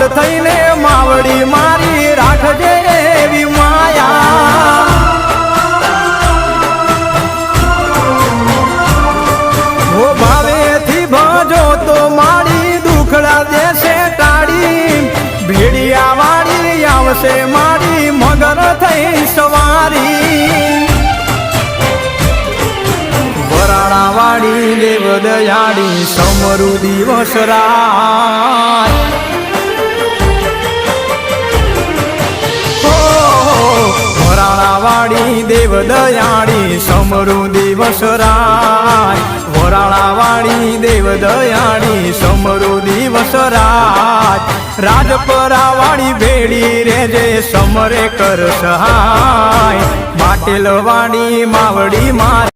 પાગલ થઈને માવડી મારી રાખજે એવી માયા ઓ ભાવેથી ભજો તો મારી દુખડા દેશે ટાળી ભેડિયા વાળી આવશે મારી મગર થઈ સવારી વરાણા વાળી દેવ દયાળી સમરુ દિવસ રાત વરાણા વાળી દેવ દયાળી સમરુ દિવસ રાત વરાણા વાળી દેવ દયાળી સમરુ દિવસ રાત રાજપરા વાળી ભેડી રેજે સમરે કર સહાય પાટેલ વાળી માવડી મારી